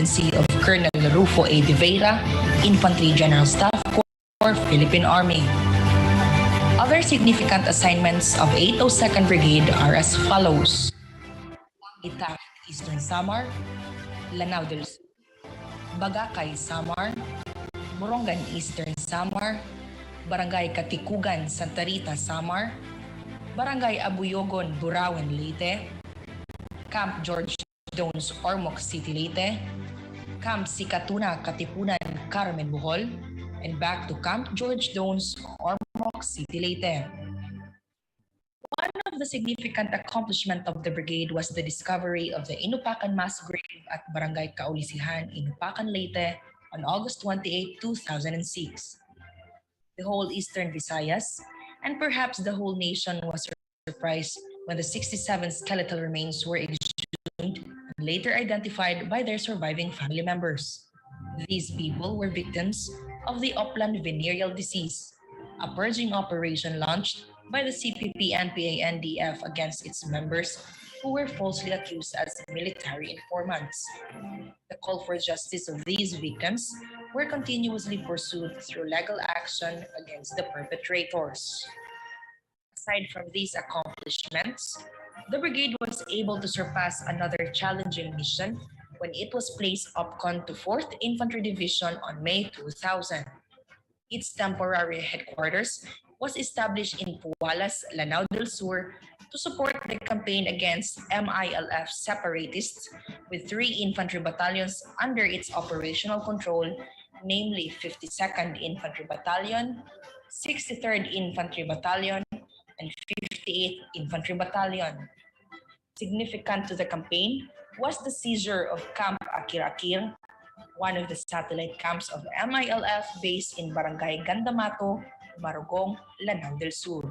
presidency of Colonel Rufo A. De Vera, Infantry General Staff Corps, Philippine Army. Other significant assignments of 802nd Brigade are as follows: Ita, Eastern Samar, Lanao del Sur, Bagakay, Samar, Morongan, Eastern Samar, Barangay Katikugan, Santa Rita, Samar, Barangay Abuyogon, Burauen, Leyte, Camp George Jones, Ormoc City, Leyte, Camp Sikatuna, Katipunan, Carmen, Bohol, and back to Camp George Jones, Ormoc City, Leyte. One of the significant accomplishments of the brigade was the discovery of the Inupakan mass grave at Barangay Kaulisihan, Inupakan, Leyte on August 28, 2006. The whole Eastern Visayas, and perhaps the whole nation, was surprised when the 67 skeletal remains were exhumed and later identified by their surviving family members. These people were victims of the Opland venereal disease, a purging operation launched by the CPP-NPA-NDF against its members who were falsely accused as military informants. The call for justice of these victims were continuously pursued through legal action against the perpetrators. Aside from these accomplishments, the brigade was able to surpass another challenging mission when it was placed OPCON to 4th Infantry Division on May 2000. Its temporary headquarters was established in Puwalas, Lanao del Sur, to support the campaign against MILF separatists, with 3 infantry battalions under its operational control, namely 52nd Infantry Battalion, 63rd Infantry Battalion, and 58th Infantry Battalion. Significant to the campaign was the seizure of Camp Akir-Akir, one of the satellite camps of MILF based in Barangay Gandamato, Marugong, Lanao del Sur.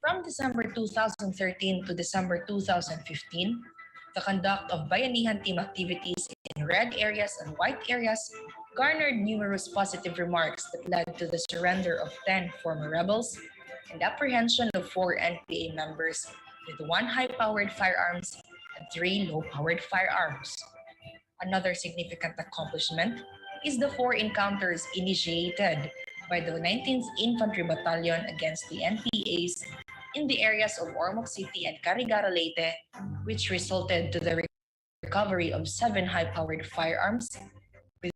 From December 2013 to December 2015, the conduct of Bayanihan team activities in red areas and white areas garnered numerous positive remarks that led to the surrender of 10 former rebels and apprehension of 4 NPA members with 1 high-powered firearms and 3 low-powered firearms. Another significant accomplishment is the 4 encounters initiated by the 19th Infantry Battalion against the NPAs in the areas of Ormoc City and Carigara, Leyte, which resulted to the recovery of 7 high-powered firearms with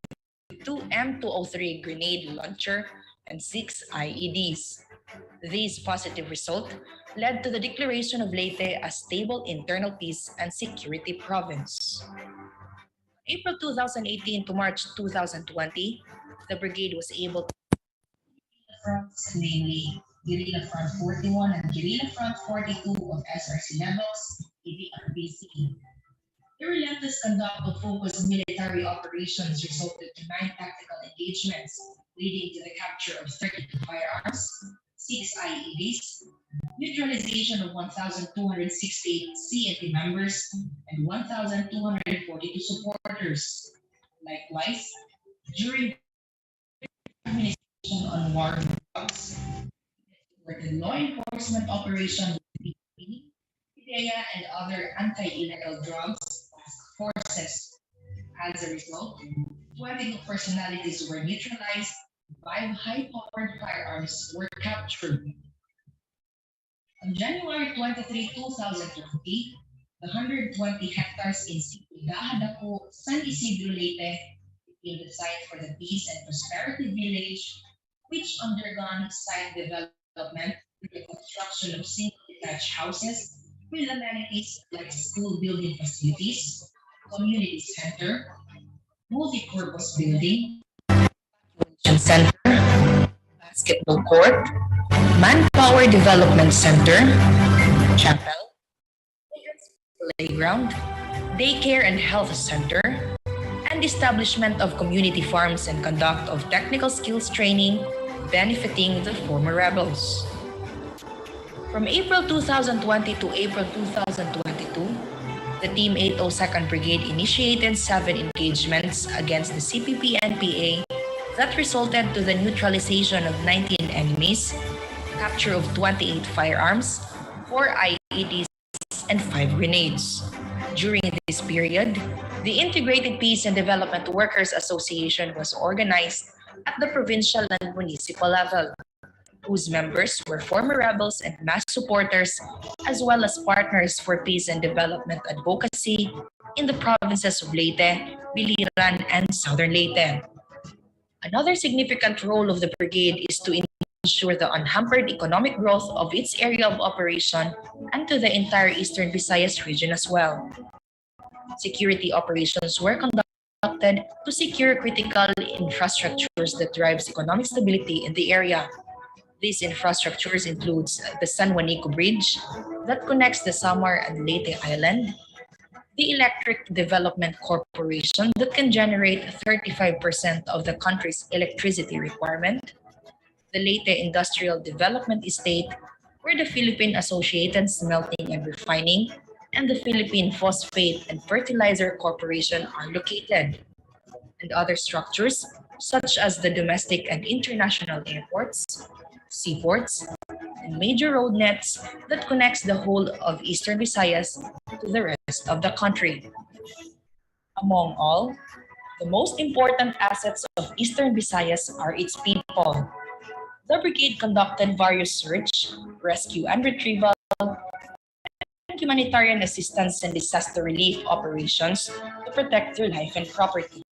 2 M203 grenade launcher and 6 IEDs. These positive results led to the declaration of Leyte as stable internal peace and security province. April 2018 to March 2020, the brigade was able to fronts, namely Guerrilla Front 41 and Guerrilla Front 42 of SRC levels, ABRBC. The relentless conduct of focused military operations resulted to 9 tactical engagements, leading to the capture of 32 firearms, 6 IEDs, neutralization of 1,268 CNT members, and 1,242 supporters. Likewise, during administration on war drugs, the law enforcement operation with BP, PIDEA, and other anti-illegal drugs task forces. As a result, 20 personalities were neutralized, 5 high-powered firearms were captured. On January 23, 2020, the 120 hectares in Dahadapo, San Isidro, Leyte became the site for the Peace and Prosperity Village, which undergone site development with the construction of single-detached houses with amenities like school building facilities, community center, multi-purpose building, center, basketball court, manpower development center, chapel, playground, daycare and health center, and establishment of community farms and conduct of technical skills training benefiting the former rebels. From April 2020 to April 2022, the Team 802nd Brigade initiated 7 engagements against the CPP-NPA that resulted to the neutralization of 19 enemies, capture of 28 firearms, 4 IEDs, and 5 grenades. During this period, the Integrated Peace and Development Workers Association was organized at the provincial and municipal level, whose members were former rebels and mass supporters, as well as partners for peace and development advocacy in the provinces of Leyte, Biliran, and Southern Leyte. Another significant role of the brigade is to ensure the unhampered economic growth of its area of operation and to the entire Eastern Visayas region as well. Security operations were conducted to secure critical infrastructures that drives economic stability in the area. These infrastructures includes the San Juanico Bridge that connects the Samar and Leyte Island, the Electric Development Corporation that can generate 35% of the country's electricity requirement, the Leyte Industrial Development Estate, where the Philippine Associated Smelting and Refining and the Philippine Phosphate and Fertilizer Corporation are located, and other structures such as the domestic and international airports, seaports, and major road nets that connects the whole of Eastern Visayas to the rest of the country. Among all, the most important assets of Eastern Visayas are its people. The brigade conducted various search, rescue and retrieval, and humanitarian assistance and disaster relief operations to protect their life and property.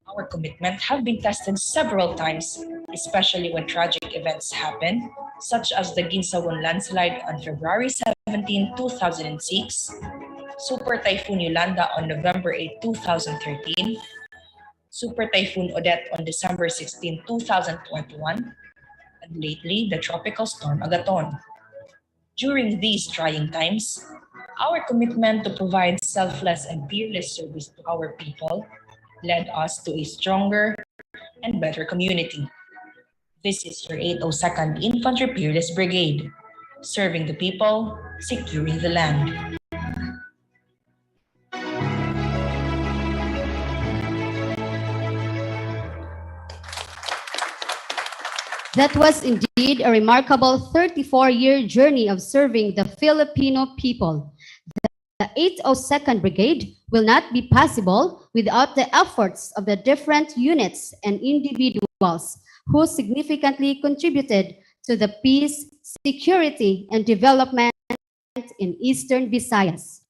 Our commitment have been tested several times, especially when tragic events happen, such as the Ginsawan landslide on February 17, 2006, Super Typhoon Yolanda on November 8, 2013, Super Typhoon Odette on December 16, 2021, and lately the Tropical Storm Agaton. During these trying times, our commitment to provide selfless and peerless service to our people led us to a stronger and better community. This is your 802nd Infantry Peerless Brigade, serving the people, securing the land. That was indeed a remarkable 34-year journey of serving the Filipino people. The 802nd Brigade will not be possible without the efforts of the different units and individuals who significantly contributed to the peace, security, and development in Eastern Visayas.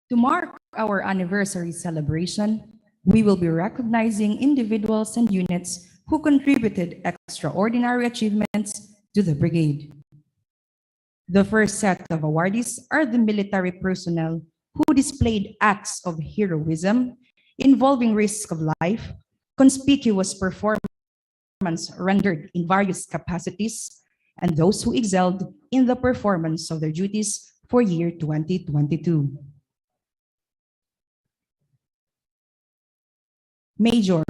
To mark our anniversary celebration, we will be recognizing individuals and units who contributed extraordinary achievements to the brigade. The first set of awardees are the military personnel who displayed acts of heroism involving risk of life, conspicuous performance rendered in various capacities, and those who excelled in the performance of their duties for year 2022. Major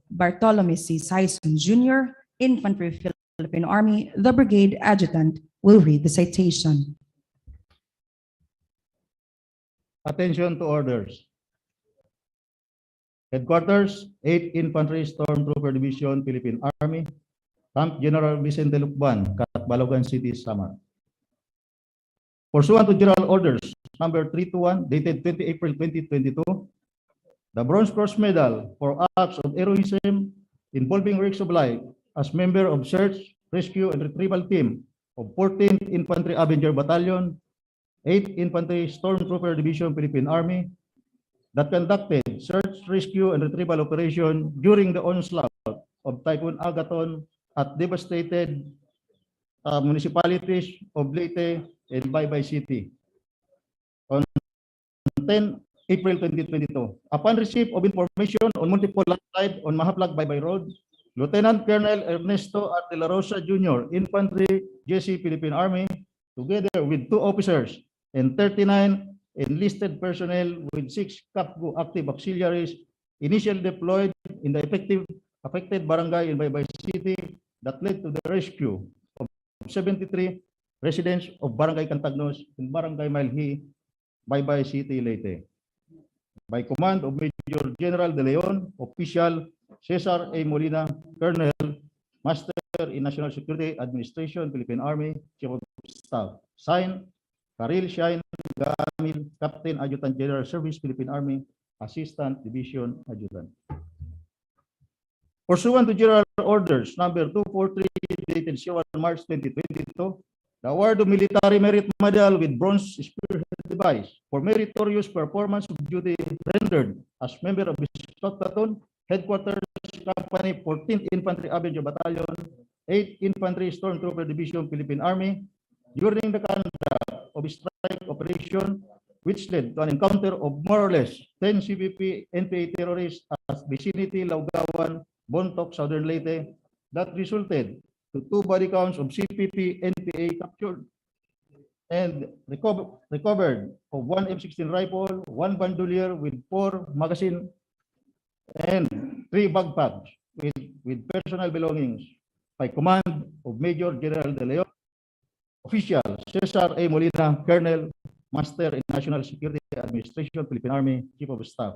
Bartolome C. Sison Jr., Infantry Philippine Army, the Brigade Adjutant, will read the citation. Attention to orders. Headquarters, 8th Infantry Stormtrooper Division, Philippine Army, Camp General Vicente Lucban, Catbalogan City, Samar. Pursuant to General Orders number 321, dated 20 April 2022, the Bronze Cross Medal for acts of heroism involving risks of life as member of Search, Rescue, and Retrieval Team of 14th Infantry Avenger Battalion, 8th Infantry Stormtrooper Division, Philippine Army, that conducted search, rescue, and retrieval operation during the onslaught of Typhoon Agaton at devastated municipalities of Leyte and Baybay City on 10 April 2022. Upon receipt of information on multiple landslide on Mahaplag Baybay Road, Lieutenant Colonel Ernesto R. De La Rosa Jr., Infantry JC Philippine Army, together with 2 officers and 39 enlisted personnel with 6 CAPGO active auxiliaries, initially deployed in the affected barangay in Baybay City that led to the rescue of 73 residents of Barangay Cantagnos and Barangay Malhi, Baybay City, Leyte. By command of Major General De Leon, Official Cesar A. Molina, Colonel, Master in National Security Administration, Philippine Army, Chief of Staff. Signed, Karil Shine Gamil, Captain Adjutant General Service, Philippine Army, Assistant Division Adjutant. Pursuant to General Orders number 243 dated 01 March 2022, the award of Military Merit Medal with Bronze Spearhead Device for meritorious performance of duty rendered as member of the Scout Platoon, Headquarters Company, 14th Infantry Avenger Battalion, 8th Infantry Stormtrooper Division, Philippine Army, during the conduct of a strike operation which led to an encounter of more or less 10 CBP NPA terrorists at vicinity Laugawan, Bontoc, Southern Leyte, that resulted to 2 body counts of CPP NPA captured and recovered of 1 M16 rifle, 1 bandolier with 4 magazine, and 3 backpacks with personal belongings by command of Major General De Leon. Official Cesar A. Molina, Colonel, Master in National Security Administration, Philippine Army, Chief of Staff.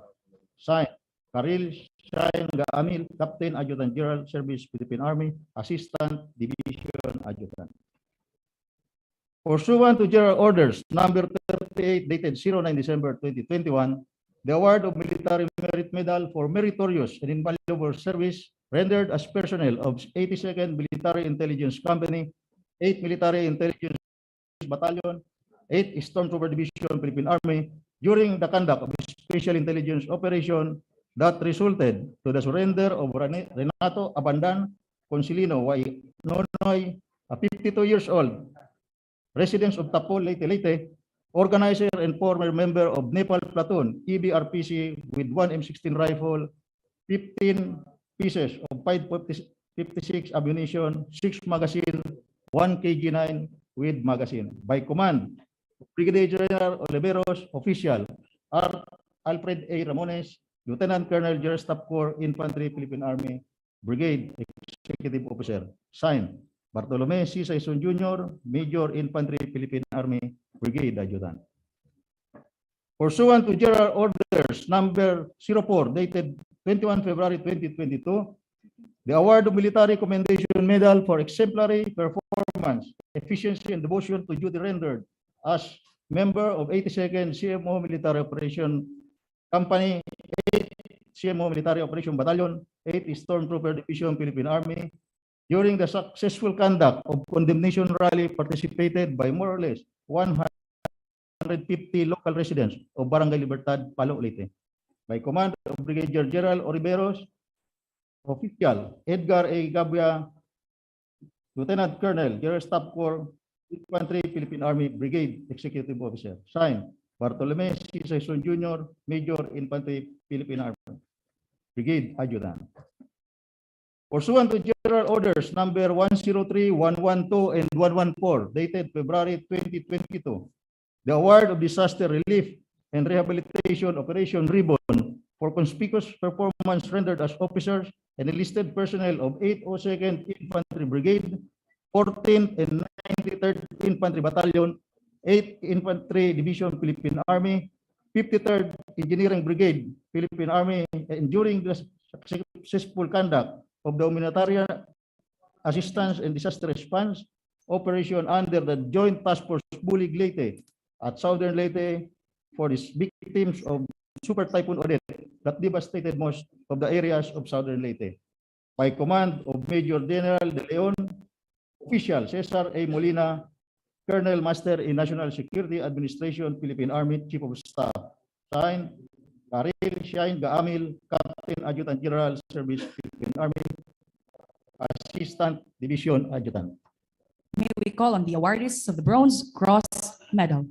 Signed, Karil Shain Gaamil, Captain Adjutant General Service, Philippine Army, Assistant Division Adjutant. Pursuant to General Orders number 38 dated 09 December 2021, the award of Military Merit Medal for meritorious and invaluable service rendered as personnel of 82nd Military Intelligence Company, 8th Military Intelligence Battalion, 8th Stormtrooper Division, Philippine Army, during the conduct of a special intelligence operation that resulted to the surrender of Renato Abandan Consilino Y. Nonoy, a 52 years old, resident of Tapol, Leyte, Leyte, organizer and former member of Nepal Platoon, EBRPC, with 1 M16 rifle, 15 pieces of 556 ammunition, 6 magazine, 1 KG9 with magazine. By command of Brigadier General Oliveros, Official R. Alfred A. Ramones, Lieutenant Colonel General Staff Corps, Infantry, Philippine Army, Brigade Executive Officer. Signed, Bartolome C. Saison Jr., Major Infantry, Philippine Army, Brigade Adjutant. Pursuant to General Orders number 04 dated 21 February 2022, the award of Military Commendation Medal for exemplary performance, efficiency, and devotion to duty rendered as member of 82nd CMO Military Operation Company, 8th CMO Military Operation Battalion, 8th Stormtrooper Division, Philippine Army, during the successful conduct of condemnation rally participated by more or less 150 local residents of Barangay Libertad, Palo, Leyte. By command of Brigadier General Oliveros, Official Edgar A. Gabia, Lieutenant Colonel, General Staff Corps, Infantry, Philippine Army, Brigade Executive Officer. Signed, Bartolome C. Saison Jr., Major Infantry, Philippine Army, Brigade Adjutant. Pursuant to General Orders number 103, 112, and 114, dated February 2022, the award of Disaster Relief and Rehabilitation Operation Ribbon for conspicuous performance rendered as officers and enlisted personnel of 802nd Infantry Brigade, 14th and 93rd Infantry Battalion, 8th Infantry Division, Philippine Army, 53rd Engineering Brigade, Philippine Army, and during the successful conduct of the humanitarian assistance and disaster response operation under the Joint Task Force Bulig Leyte at Southern Leyte for the victims of Super Typhoon Odette that devastated most of the areas of Southern Leyte. By command of Major General De Leon, Official Cesar A. Molina, Colonel, Master in National Security Administration, Philippine Army, Chief of Staff. Signed, Karil Shain Gaamil, Captain Adjutant General Service, Philippine Army, Assistant Division Adjutant. May we call on the awardees of the Bronze Cross Medal.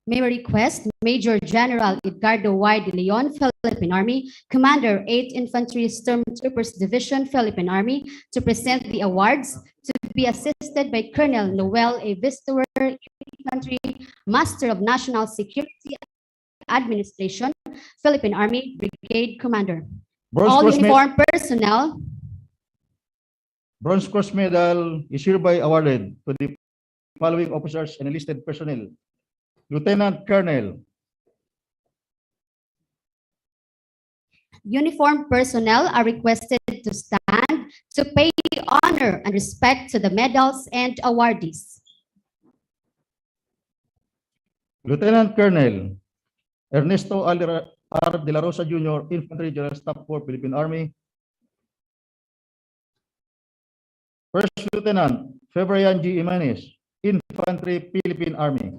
May we request Major General Edgardo Y. De Leon, Philippine Army, Commander 8th Infantry Stormtroopers Division, Philippine Army, to present the awards, to be assisted by Colonel Noel A. Vistower, Infantry, Master of National Security Administration, Philippine Army, Brigade Commander. All uniformed personnel. Bronze Cross Medal is hereby awarded to the following officers and enlisted personnel. Lieutenant Colonel. Uniformed personnel are requested to stand to pay honor and respect to the medals and awardees. Lieutenant Colonel Ernesto R. De La Rosa Jr., Infantry General Staff Corps, Philippine Army. First Lieutenant Fabrian G. Imanes, Infantry, Philippine Army.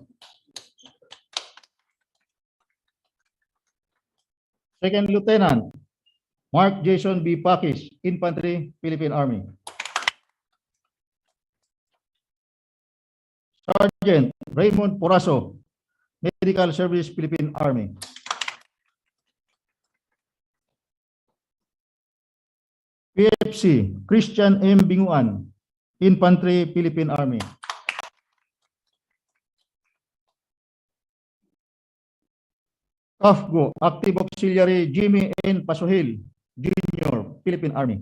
Second Lieutenant Mark Jason B. Pakis, Infantry, Philippine Army. Sergeant Raymond Poraso, Medical Service, Philippine Army. PFC Christian M. Binguan, Infantry, Philippine Army. CAFGO Active Auxiliary Jimmy N. Pasuhil, Jr., Philippine Army.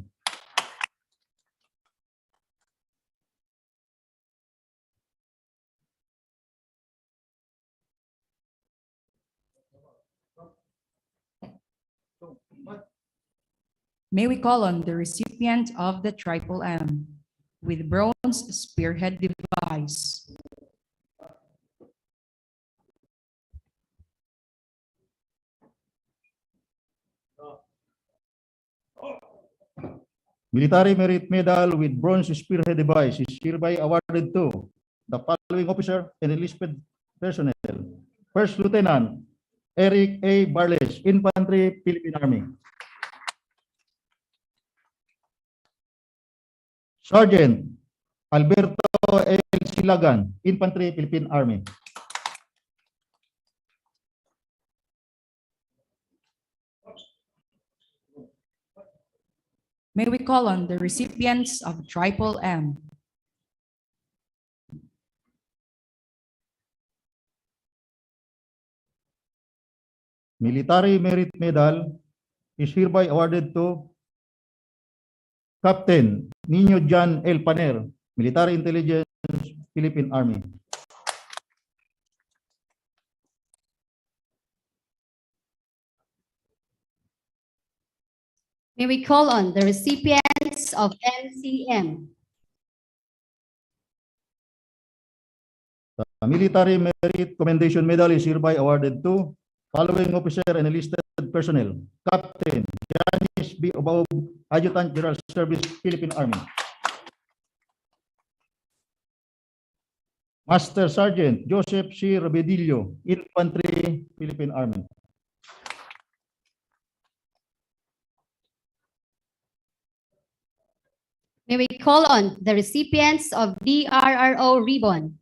May we call on the recipient of the Triple M with bronze spearhead device. Military Merit Medal with Bronze Spearhead Device is hereby awarded to the following officer and enlisted personnel. First Lieutenant Eric A. Barles, Infantry, Philippine Army. Sergeant Alberto L. Silagan, Infantry, Philippine Army. May we call on the recipients of Triple M. Military Merit Medal is hereby awarded to Captain Nino John L. Paner, Military Intelligence, Philippine Army. May we call on the recipients of NCM. The Military Merit Commendation Medal is hereby awarded to following officer and enlisted personnel. Captain Janice B. Obaub, Adjutant General Service, Philippine Army. Master Sergeant Joseph C. Robedillo, Infantry, Philippine Army. May we call on the recipients of DRRO ribbon.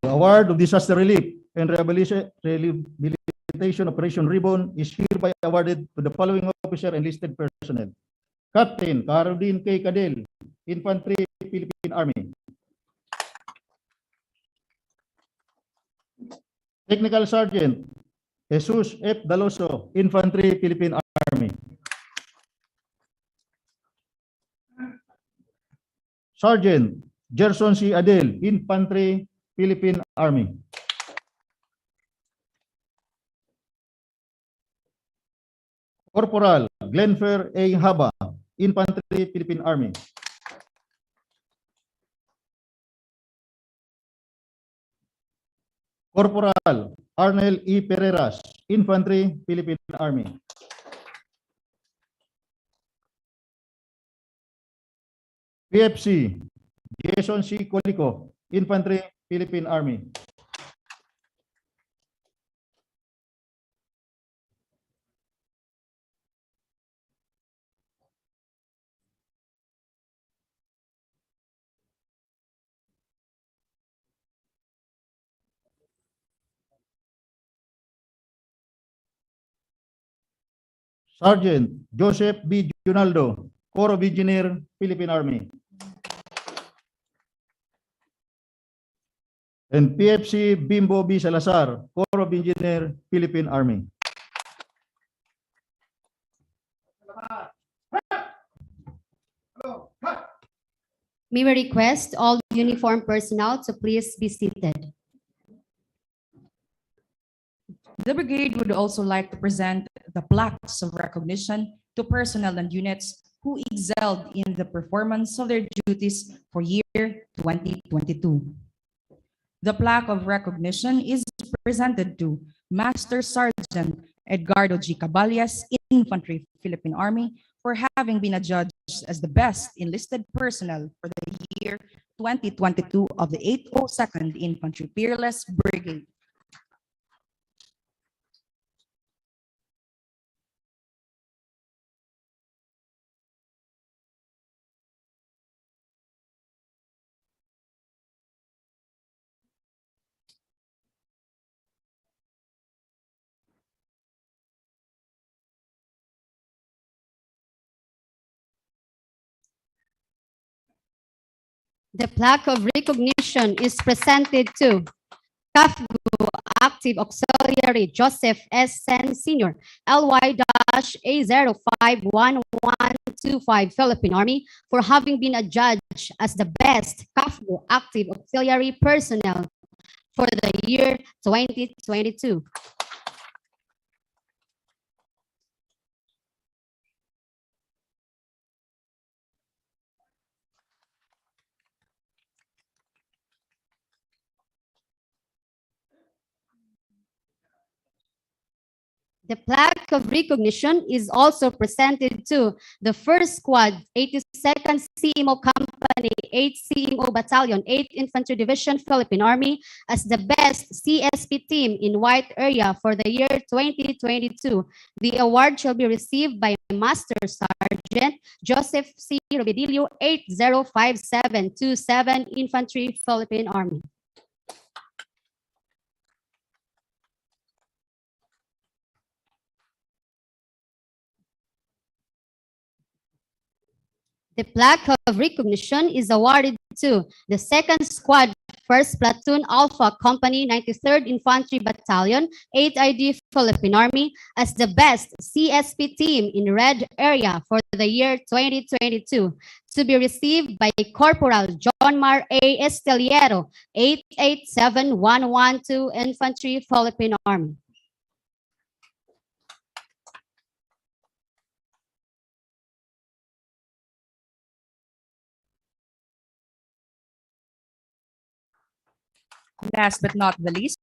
The award of disaster relief and rehabilitation operation ribbon is hereby awarded to the following officer and enlisted personnel. Captain Caroline K. Cadel, Infantry, Philippine Army. Technical Sergeant Jesus F. Daloso, Infantry, Philippine Army. Sergeant Gerson C. Adel, Infantry, Philippine Army. Corporal Glenfer A. Haba, Infantry, Philippine Army. Corporal Arnel E. Pereras, Infantry, Philippine Army. PFC Jason C. Colico, Infantry, Philippine Army. Sergeant Joseph B. Junaldo, Corps of Engineer, Philippine Army. and PFC Bimbo B. Salazar, Corps of Engineer, Philippine Army. May we request all uniformed personnel to please be seated. The brigade would also like to present the plaques of recognition to personnel and units who excelled in the performance of their duties for year 2022. The plaque of recognition is presented to Master Sergeant Edgardo G. Caballas, Infantry, Philippine Army, for having been adjudged as the best enlisted personnel for the year 2022 of the 802nd Infantry Peerless Brigade. The plaque of recognition is presented to CAFGU Active Auxiliary Joseph S. Sen Sr., LY-A051125 Philippine Army, for having been adjudged as the best CAFGU Active Auxiliary personnel for the year 2022. The plaque of recognition is also presented to the 1st Squad, 82nd CMO Company, 8th CMO Battalion, 8th Infantry Division, Philippine Army, as the best CSP team in white area for the year 2022. The award shall be received by Master Sergeant Joseph C. Robedillo, 805727 Infantry, Philippine Army. The plaque of recognition is awarded to the 2nd Squad, 1st Platoon Alpha Company, 93rd Infantry Battalion, 8th ID Philippine Army, as the best CSP team in red area for the year 2022, to be received by Corporal John Mar A. Esteliero, 887112 Infantry, Philippine Army. Last but not the least,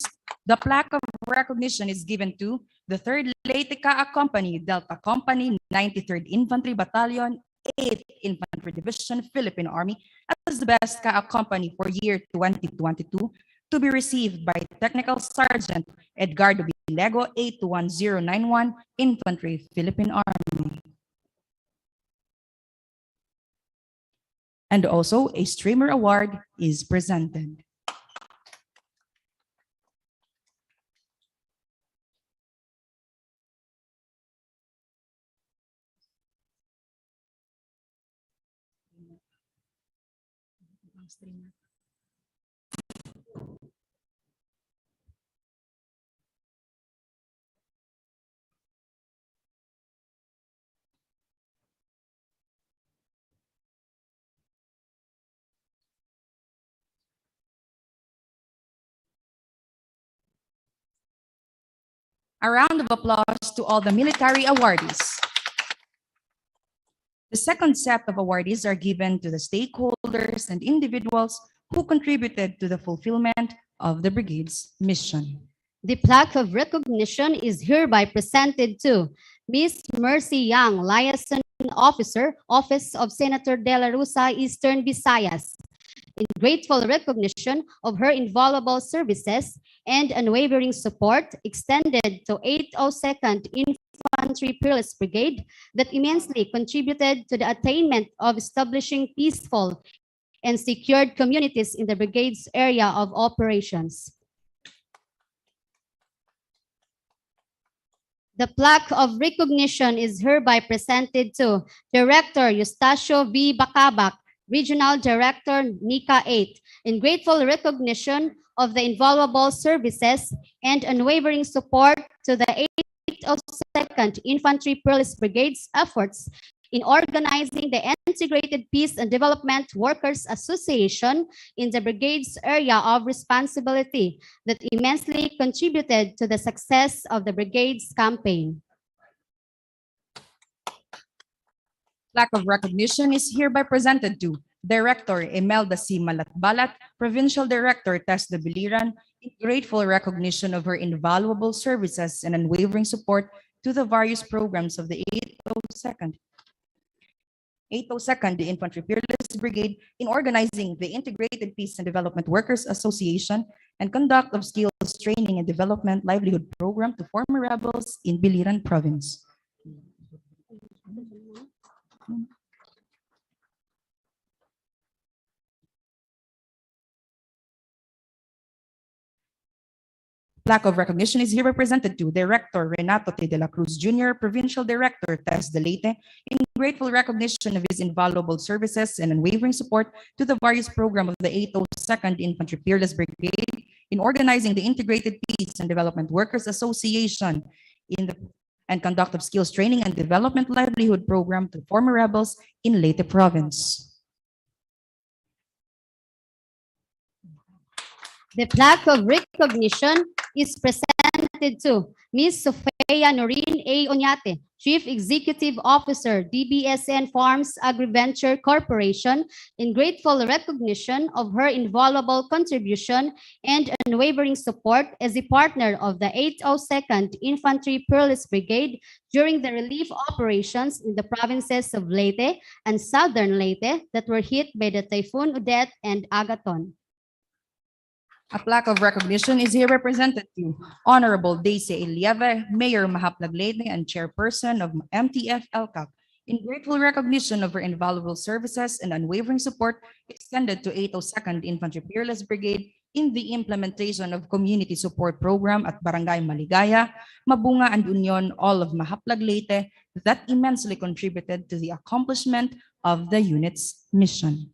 the plaque of recognition is given to the 3rd Leyte Kaa Company, Delta Company, 93rd Infantry Battalion, 8th Infantry Division, Philippine Army, as the best Kaa Company for year 2022, to be received by Technical Sergeant Edgardo Bilego, 821091, Infantry, Philippine Army. And also, a streamer award is presented. A round of applause to all the military awardees. The second set of awardees are given to the stakeholders and individuals who contributed to the fulfillment of the brigade's mission. The plaque of recognition is hereby presented to Miss Mercy Yang, Liaison Officer, Office of Senator De La Rosa, Eastern Visayas, in grateful recognition of her invaluable services and unwavering support extended to 802nd Infantry Peerless Brigade that immensely contributed to the attainment of establishing peaceful and secured communities in the brigade's area of operations. The plaque of recognition is hereby presented to Director Eustacio V. Bacabak, Regional Director NICA 8, in grateful recognition of the invaluable services and unwavering support to the 802nd Infantry Peerless Brigade's efforts in organizing the Integrated Peace and Development Workers Association in the brigade's area of responsibility that immensely contributed to the success of the brigade's campaign. Plaque of recognition is hereby presented to Director Imelda C. Malatbalat, Provincial Director Tess de Biliran, in grateful recognition of her invaluable services and unwavering support to the various programs of the 802nd Infantry Peerless Brigade in organizing the Integrated Peace and Development Workers Association and conduct of skills training and development livelihood program to former rebels in Biliran Province. Plaque of recognition is here represented to Director Renato T. de la Cruz Jr., Provincial Director Tess de Leyte, in grateful recognition of his invaluable services and unwavering support to the various programs of the 802nd Infantry Peerless Brigade in organizing the Integrated Peace and Development Workers Association and conduct of skills training and development livelihood program to former rebels in Leyte Province. The plaque of recognition is presented to Ms. Sofia Noreen A. Oñate, Chief Executive Officer, DBSN Farms Agriventure Corporation, in grateful recognition of her invaluable contribution and unwavering support as a partner of the 802nd Infantry Peerless Brigade during the relief operations in the provinces of Leyte and Southern Leyte that were hit by the Typhoon Odette and Agaton. A plaque of recognition is here represented to Honorable Daisy Elieve, Mayor Mahaplag Leyte and Chairperson of MTF LCAC, in grateful recognition of her invaluable services and unwavering support extended to 802nd Infantry Peerless Brigade in the implementation of community support program at Barangay Maligaya, Mabunga and Union, all of Mahaplag Leyte, that immensely contributed to the accomplishment of the unit's mission.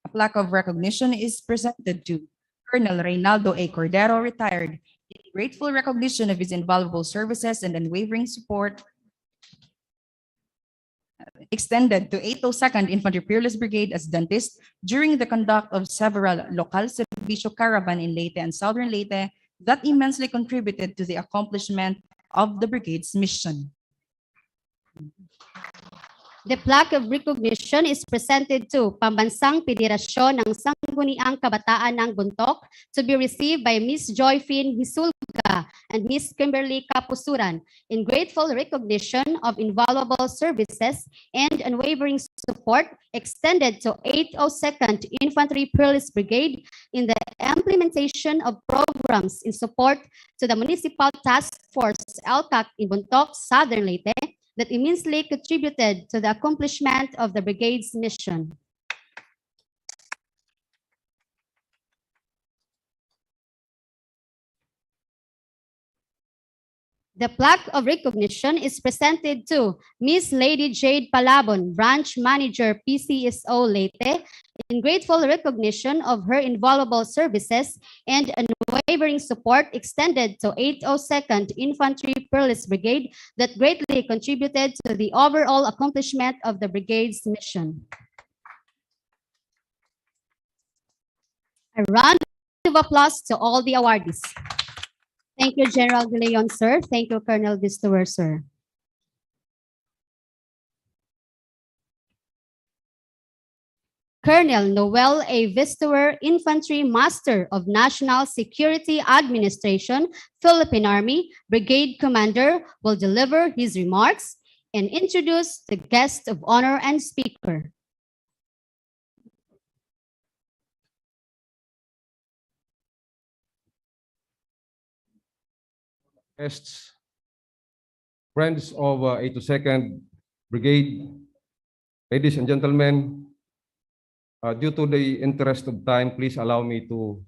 A plaque of recognition is presented to Colonel Reynaldo A. Cordero, retired, in grateful recognition of his invaluable services and unwavering support extended to 802nd Infantry Peerless Brigade as dentist during the conduct of several local servicio caravan in Leyte and Southern Leyte that immensely contributed to the accomplishment of the brigade's mission. The plaque of recognition is presented to Pambansang Federasyon ng Sangguniang Kabataan ng Buntok to be received by Ms. Joyfin Hisulga and Ms. Kimberly Kapusuran in grateful recognition of invaluable services and unwavering support extended to 802nd Infantry Peerless Brigade in the implementation of programs in support to the Municipal Task Force LCAC in Buntok, Southern Leyte, that immensely contributed to the accomplishment of the brigade's mission. The plaque of recognition is presented to Ms. Lady Jade Palabon, Branch Manager, PCSO Leyte, in grateful recognition of her invaluable services and unwavering support extended to 802nd Infantry Peerless Brigade that greatly contributed to the overall accomplishment of the brigade's mission. A round of applause to all the awardees. Thank you, General De Leon, sir. Thank you, Colonel Vistower, sir. Colonel Noel A. Vistower, Infantry Master of National Security Administration, Philippine Army, Brigade Commander, will deliver his remarks and introduce the guest of honor and speaker. Guests, friends of 82nd Brigade, ladies and gentlemen, due to the interest of time, please allow me to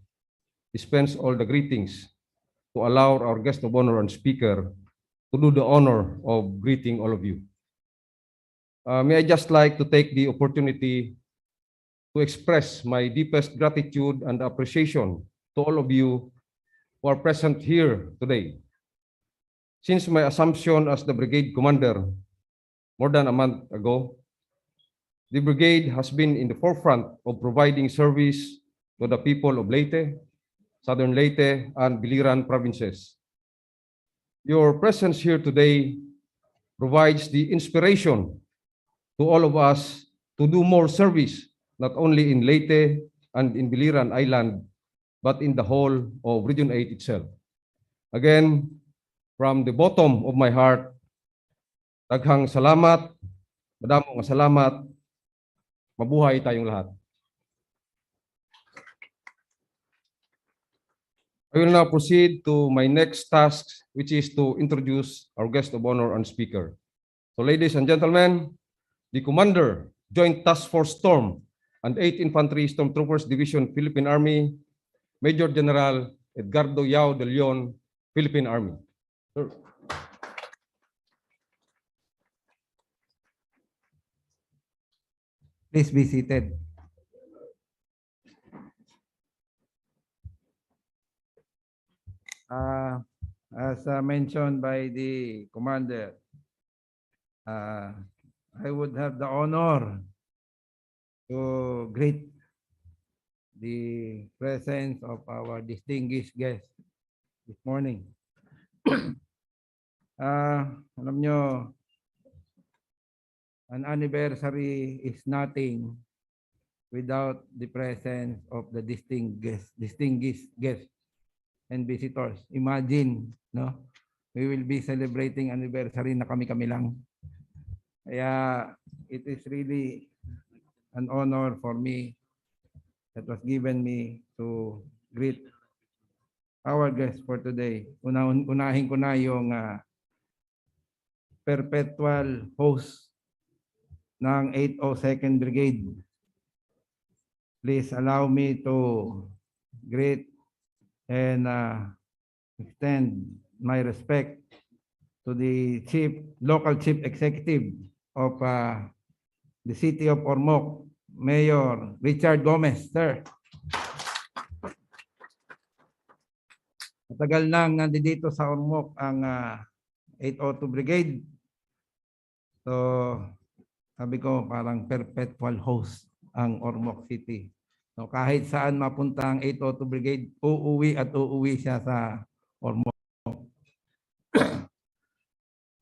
dispense all the greetings to allow our guest of honor and speaker to do the honor of greeting all of you. may I just like to take the opportunity to express my deepest gratitude and appreciation to all of you who are present here today. Since my assumption as the brigade commander more than a month ago, the brigade has been in the forefront of providing service to the people of Leyte, Southern Leyte, and Biliran provinces. Your presence here today provides the inspiration to all of us to do more service, not only in Leyte and in Biliran Island, but in the whole of Region 8 itself. Again, from the bottom of my heart, daghang salamat, madamong nga salamat, mabuhay tayong lahat. I will now proceed to my next task, which is to introduce our guest of honor and speaker. So ladies and gentlemen, the Commander, Joint Task Force Storm and 8th Infantry Stormtroopers Division, Philippine Army, Major General Edgardo Yao de Leon, Philippine Army. Sir. Please be seated. As mentioned by the commander, I would have the honor to greet the presence of our distinguished guest this morning. Alam nyo, an anniversary is nothing without the presence of the distinguished guests and visitors. Imagine, no? We will be celebrating anniversary na kami-kami lang. Kaya it is really an honor for me that was given me to greet our guests for today. Unahin ko na yung perpetual host ng 802nd Brigade. Please allow me to greet and extend my respect to the local chief executive of the city of Ormoc, Mayor Richard Gomez, sir. Matagal nang nandito sa Ormoc ang 802 Brigade. So, sabi ko parang perpetual host ang Ormoc City. So, kahit saan mapunta ang 802 Brigade, uuwi at uuwi siya sa Ormoc.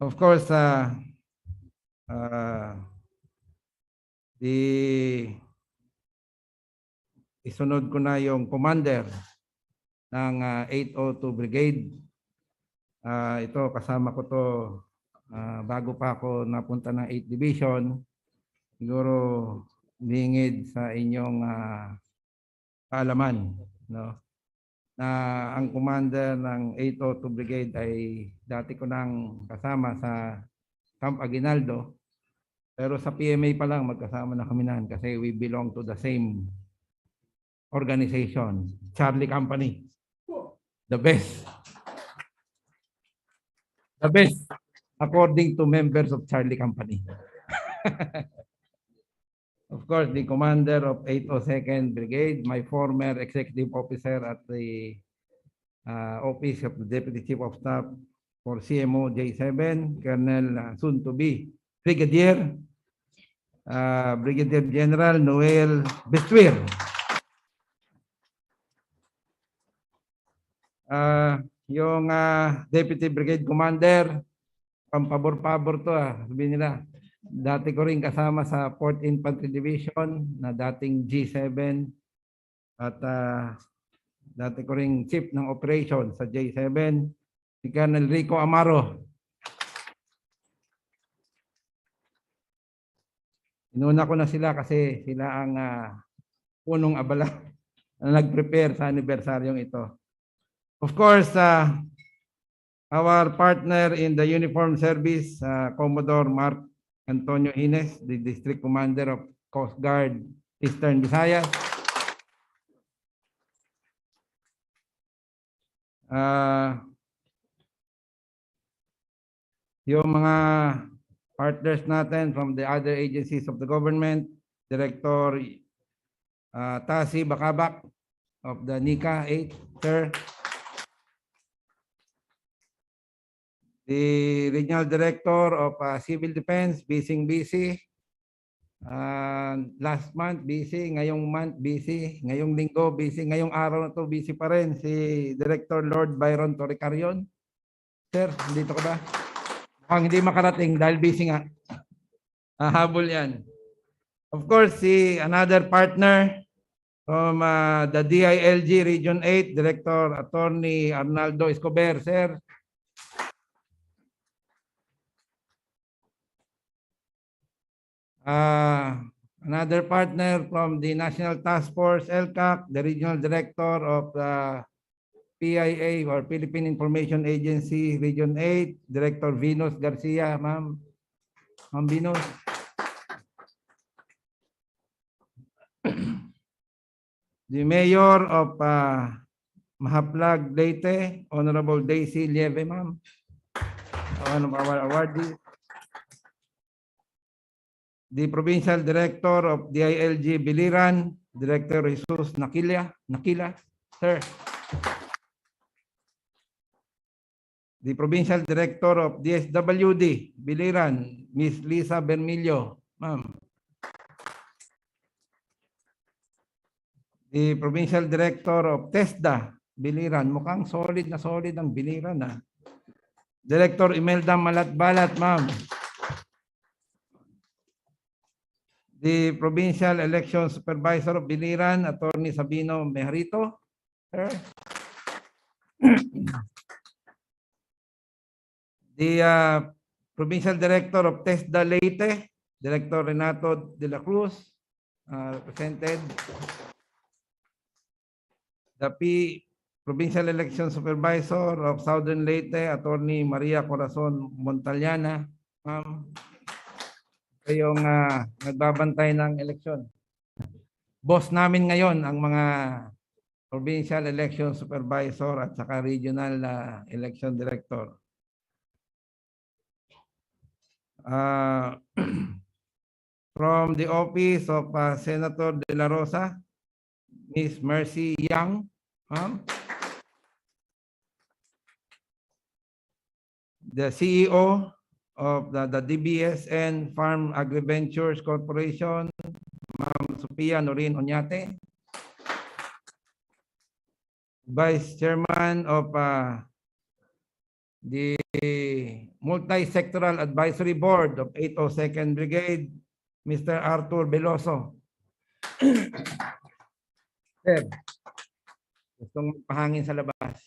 Of course, isunod ko na yung commander ng 802 Brigade. Ito, kasama ko to bago pa ako napunta ng 8th Division. Siguro lingid sa inyong kaalaman, no? Na ang commander ng 802 Brigade ay dati ko nang kasama sa Camp Aguinaldo. Pero sa PMA pa lang magkasama na kami nan kasi we belong to the same organization, Charlie Company. The best. The best according to members of Charlie Company. Of course, the commander of 802nd Brigade, my former executive officer at the Office of the Deputy Chief of Staff for CMO J7, Colonel soon-to-be Brigadier, Brigadier General Noel Bestuir. Yung Deputy Brigade Commander, pampabor-pabor to sabihin nila. Dati ko rin kasama sa 4th Infantry Division na dating G7 at dati ko rin chief ng operation sa J7, si Colonel Rico Amaro. Inuna ko na sila kasi sila ang punong abala na nag-prepare sa anibersaryong ito. Of course, our partner in the uniform service, Commodore Mark Antonio Ines, the District Commander of Coast Guard Eastern Visayas. Yung mga partners natin from the other agencies of the government, Director Tasi Bakabak of the NICA 8, sir. The Regional Director of Civil Defense, busy. Last month, busy. Ngayong month, busy. Ngayong linggo, busy. Ngayong araw na to, busy pa rin. Si Director Lord Byron Torrecarion. Sir, dito ka ba? Mukhang hindi makarating dahil busy nga. Habol yan. Of course, another partner from the DILG Region 8, Director Attorney Arnaldo Escobar, sir. Another partner from the National Task Force, LCAC, the Regional Director of the PIA or Philippine Information Agency, Region 8, Director Venus Garcia, ma'am. Ma'am Venus. The Mayor of Mahaplag, Leyte, Honorable Daisy Lieve, ma'am. One of our awardees. The Provincial Director of DILG Biliran, Director Jesus Nakila, sir. The Provincial Director of DSWD Biliran, Miss Lisa Bermillo, ma'am. The Provincial Director of TESDA Biliran, mukhang solid na solid ang Biliran, ah. Director Imelda Malatbalat, ma'am. The Provincial Election Supervisor of Biliran, Attorney Sabino Mejarito, sir. The Provincial Director of TESDA Leyte, Director Renato de la Cruz, represented. The Provincial Election Supervisor of Southern Leyte, Attorney Maria Corazon Montaliana, ma'am. Kayong nagbabantay ng eleksyon. Boss namin ngayon ang mga Provincial Election Supervisor at saka Regional Election Director. From the office of Senator De La Rosa, Miss Mercy Yang, the CEO of the DBSN Farm Agriventures Corporation, Ma'am Sophia Norin Oñate, Vice Chairman of the Multi-Sectoral Advisory Board of 802nd Brigade, Mr. Arthur Veloso. Sir, gustong pahangin sa labas.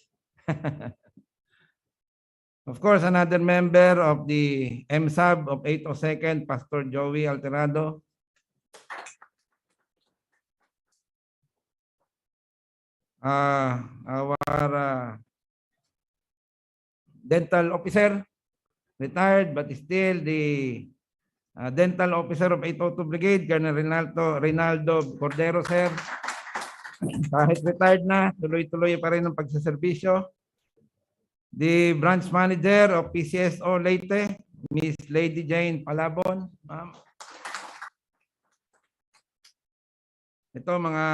Of course, another member of the MSAB of 802nd, Pastor Joey Alterado. Our dental officer, retired but still the dental officer of 802 Brigade, Colonel Reynaldo Cordero, sir. Kahit retired na, tuloy-tuloy pa rin ang pagsaserbisyo. The branch manager of PCSO Leyte, Miss Lady Jane Palabon, ma'am. Ito mga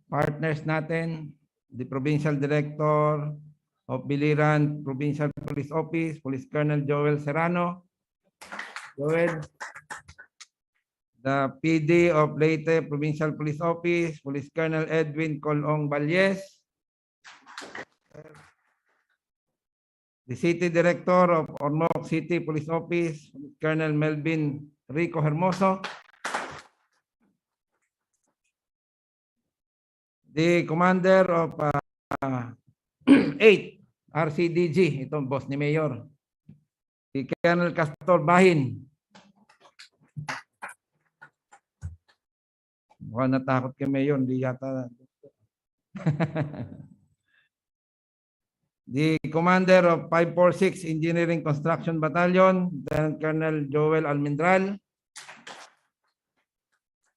partners natin, the Provincial Director of Biliran Provincial Police Office, Police Colonel Joel Serrano. Joel. The PD of Leyte Provincial Police Office, Police Colonel Edwin Colong Valles. The City Director of Ormoc City Police Office, Colonel Melvin Rico Hermoso. The Commander of 8 RCDG, itong boss ni Mayor, si Colonel Castor Bahin. Mukhang natakot kay Mayor, hindi yata. The Commander of 546 Engineering Construction Battalion, Lieutenant Colonel Joel Almendral.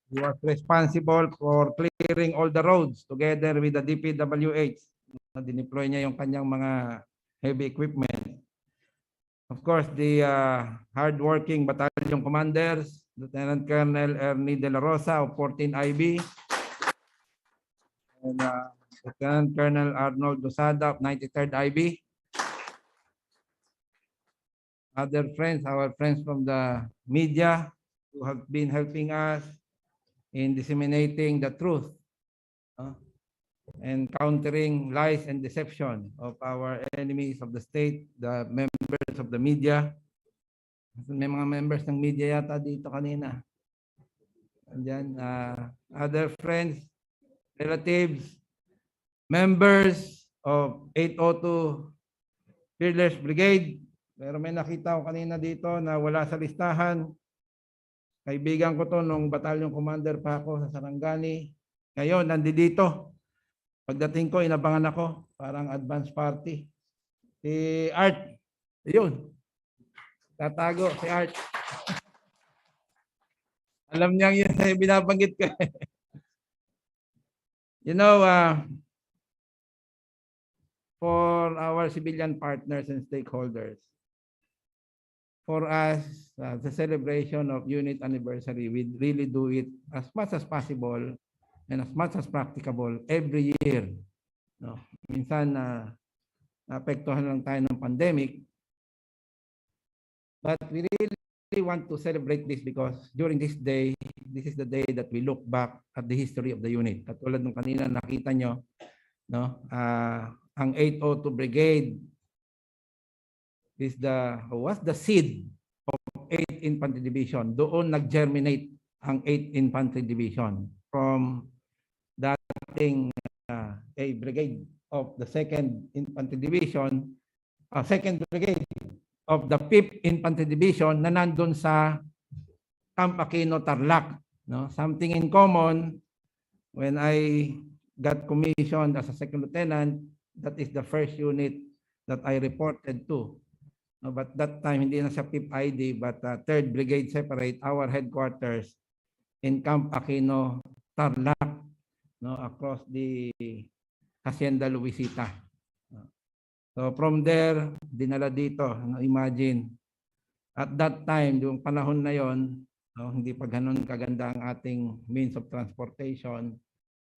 He was responsible for clearing all the roads together with the DPWH. Dineploy niya yung kanyang mga heavy equipment. of course, the hardworking battalion commanders, Lieutenant Colonel Ernie De La Rosa of 14 IB, and Lieutenant Colonel Arnold Dosada of 93rd IB. Other friends, our friends from the media who have been helping us in disseminating the truth and countering lies and deception of our enemies of the state, the members of the media. May mga members ng media yata dito kanina. Andyan, other friends, relatives, members of 802 Peerless Brigade. Pero may nakita ko kanina dito na wala sa listahan. Kaibigan ko to nung battalion commander pa ako sa Sarangani. Ngayon, nandito. Pagdating ko, inabangan ako. Parang advance party. Si Art. Yun. Tatago si Art. Alam niya yun na binabanggit ko. You know, for our civilian partners and stakeholders, for us, the celebration of unit anniversary, we really do it as much as possible and as much as practicable every year. No? Minsan, naapektuhan lang tayo ng pandemic. But we really want to celebrate this because during this day, this is the day that we look back at the history of the unit. Katulad ng kanina nakita nyo, no? Ang 802 Brigade was the seed of 8th Infantry Division. Doon nag-germinate ang 8th Infantry Division from dating a brigade of the 2nd Infantry Division, 2nd Brigade of the 5th Infantry Division na nandun sa Camp Aquino, Tarlac. No? Something in common, when I got commissioned as a second lieutenant, that is the first unit that I reported to. No, but that time, hindi na siya 5th ID, but 3rd Brigade separate our headquarters in Camp Aquino, Tarlac, no, across the Hacienda Luisita. So from there, dinala dito. No, imagine, at that time, yung panahon na yon, no, hindi pa ganun kaganda ang ating means of transportation.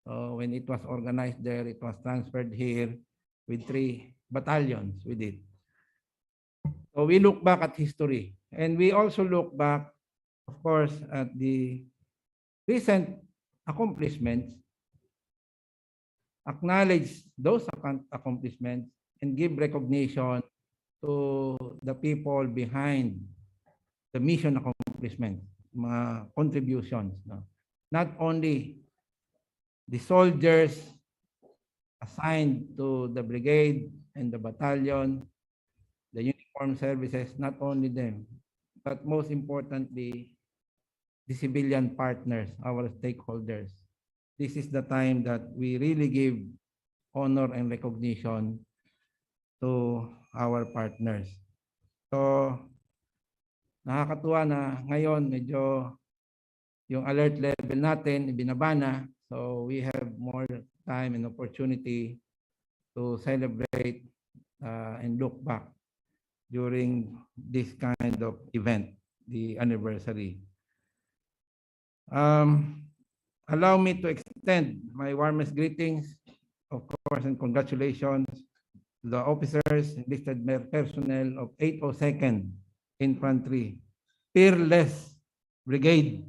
So when it was organized there, it was transferred here with 3 battalions with it. So we look back at history, and we also look back, of course, at the recent accomplishments, acknowledge those accomplishments, and give recognition to the people behind the mission accomplishment, mga contributions. No? Not only the soldiers assigned to the brigade and the battalion, the uniformed services, not only them, but most importantly, the civilian partners, our stakeholders. This is the time that we really give honor and recognition to our partners. So, nakakatuwa na ngayon medyo yung alert level natin ibinaba na. So, we have more time and opportunity to celebrate and look back during this kind of event, the anniversary. Allow me to extend my warmest greetings, of course, and congratulations to the officers, enlisted personnel of 802nd Infantry, Peerless Brigade.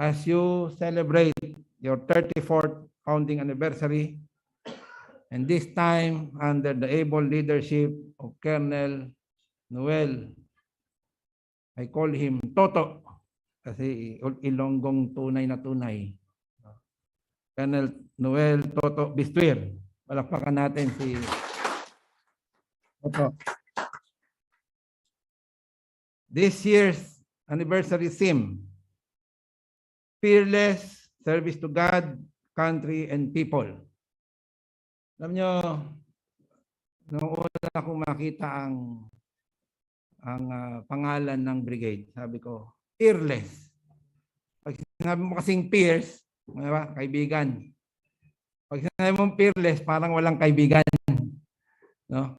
As you celebrate your 34th founding anniversary, and this time under the able leadership of Colonel Noel, I call him Toto, kasi Ilonggong tunay na tunay. Colonel Noel Toto Bistuir. Palakpakan natin si Toto. This year's anniversary theme, Fearless Service to God, Country, and People. Alam nyo, nung una ko makita ang pangalan ng brigade, sabi ko, fearless. Pag sinabi mo kasing fierce, kaibigan. Pag sinabi mo fearless, parang walang kaibigan. No?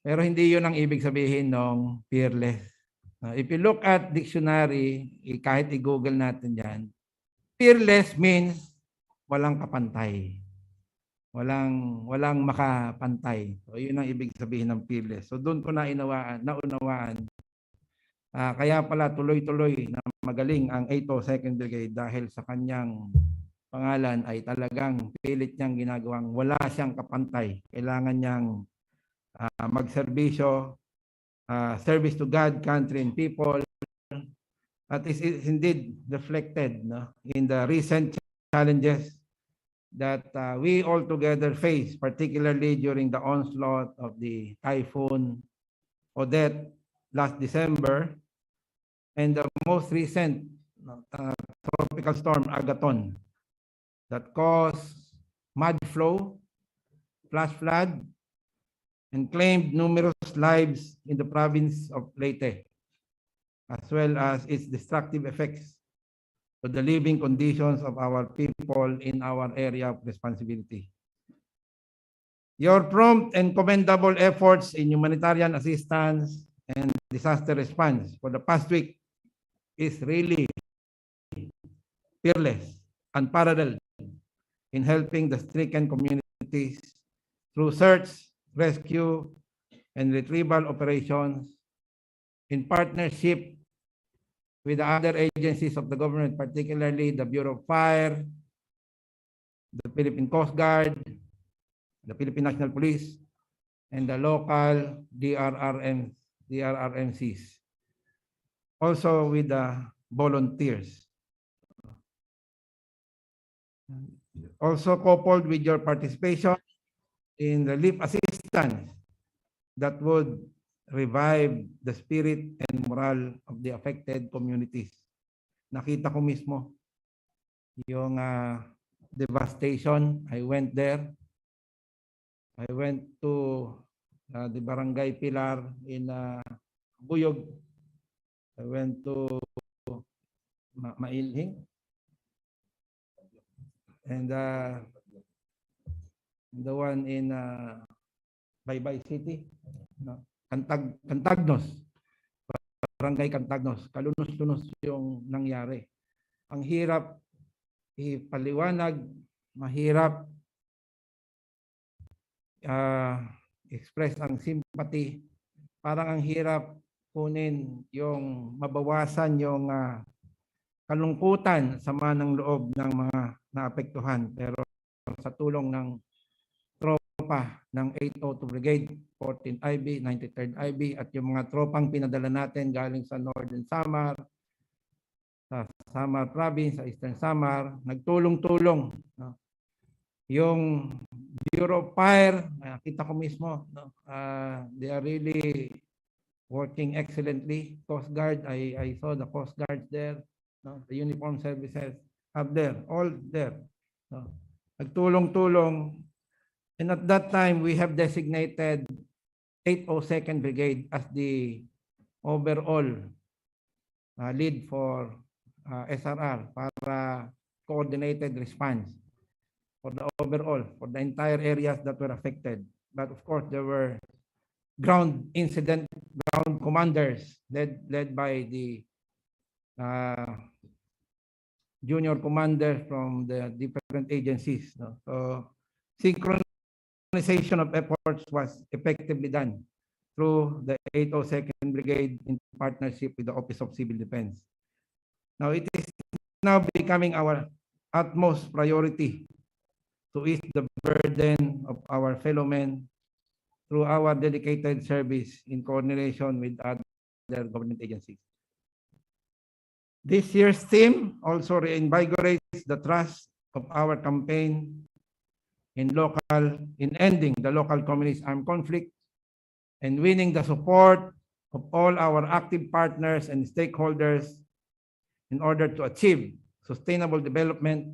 Pero hindi yun ang ibig sabihin ng fearless. If you look at dictionary, kahit i-google natin yan, fearless means walang kapantay. Walang makapantay. So yun ang ibig sabihin ng fearless. So doon ko naunawaan. Kaya pala tuloy-tuloy na magaling ang 802nd Brigade dahil sa kanyang pangalan ay talagang pilit niyang ginagawang wala siyang kapantay. Kailangan niyang magserbisyo, service to God, country, and people. That is indeed reflected, no, in the recent challenges that we all together face, particularly during the onslaught of the Typhoon Odette last December, and the most recent tropical storm Agaton that caused mud flow, flash flood, and claimed numerous lives in the province of Leyte, as well as its destructive effects to the living conditions of our people in our area of responsibility. Your prompt and commendable efforts in humanitarian assistance and disaster response for the past week is really fearless, unparalleled in helping the stricken communities through search, rescue, and retrieval operations in partnership with the other agencies of the government, particularly the Bureau of Fire, the Philippine Coast Guard, the Philippine National Police, and the local DRRMCs. Also with the volunteers. Also coupled with your participation in relief assistance that would revive the spirit and morale of the affected communities. Nakita ko mismo yung devastation. I went there. I went to the Barangay Pilar in Buyog. I went to Mailhing. And the one in Baybay City. No? Cantagnos. Barangay Cantagnos. Kalunos-lunos yung nangyari. Ang hirap ipaliwanag, mahirap express ang sympathy. Parang ang hirap kunin yung mabawasan yung kalungkutan, sama ng loob ng mga naapektuhan. Pero sa tulong ng tropa ng 802 Brigade, 14th IB, 93rd IB, at yung mga tropang pinadala natin galing sa Northern Samar, sa Samar Province, sa Eastern Samar, nagtulong-tulong. No? Yung Bureau of Fire, kita ko mismo, no? They are really working excellently. Coast Guard, I saw the Coast Guards there. No? The uniform services up there, all there. No? Nagtulong-tulong. And at that time, we have designated 802nd Brigade as the overall lead for SRR para coordinated response for the overall, for the entire areas that were affected. But of course, there were ground commanders led by the junior commanders from the different agencies. No? So synchronization of efforts was effectively done through the 802nd Brigade in partnership with the Office of Civil Defense. Now it is now becoming our utmost priority to ease the burden of our fellow men through our dedicated service in coordination with other government agencies. This year's theme also reinvigorates the trust of our campaign in ending the local communist armed conflict and winning the support of all our active partners and stakeholders in order to achieve sustainable development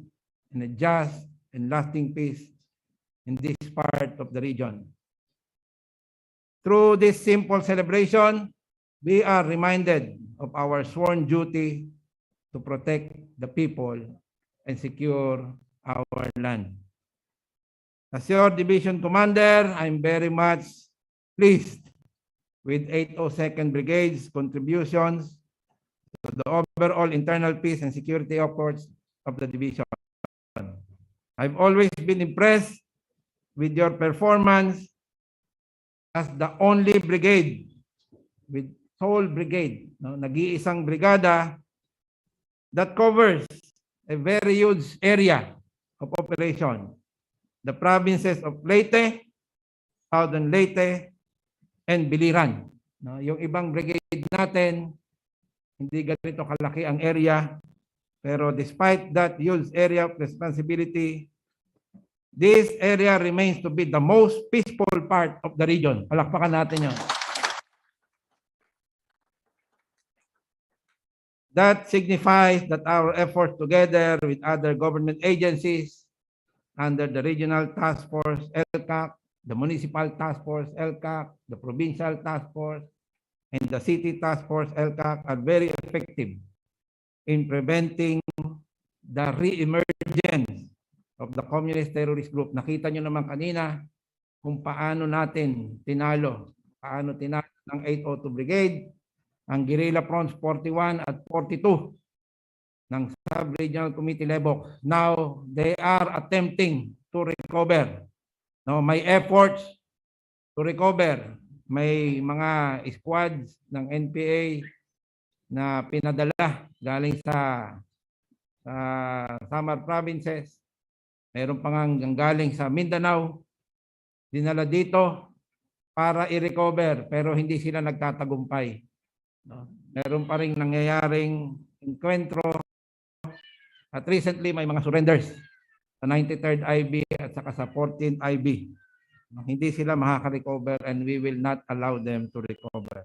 and a just and lasting peace in this part of the region. Through this simple celebration, we are reminded of our sworn duty to protect the people and secure our land. As your division commander, I'm very much pleased with 802nd Brigade's contributions to the overall internal peace and security efforts of the division. I've always been impressed with your performance as the only brigade, with sole brigade, no, nag-iisang brigada that covers a very huge area of operation. The provinces of Leyte, Southern Leyte, and Biliran. No, yung ibang brigade natin, hindi ganito kalaki ang area, pero despite that huge area of responsibility, this area remains to be the most peaceful part of the region. Palakpakan natin yun. That signifies that our efforts together with other government agencies under the Regional Task Force, LCAC, the Municipal Task Force, LCAC, the Provincial Task Force, and the City Task Force, LCAC, are very effective in preventing the re-emergence of the communist terrorist group. Nakita nyo naman kanina kung paano natin tinalo ng 802 Brigade, ang Guerrilla Fronts 41 at 42 ng Sub-Regional Committee Lebok. Now, they are attempting to recover. No, may efforts to recover. May mga squads ng NPA na pinadala galing sa Samar provinces. Mayroon pang galing sa Mindanao. Dinala dito para i-recover pero hindi sila nagtatagumpay. No? Meron pa ring nangyayaring enkwentro at recently may mga surrenders sa 93rd IB at saka sa 14th IB. Hindi sila makaka-recover and we will not allow them to recover.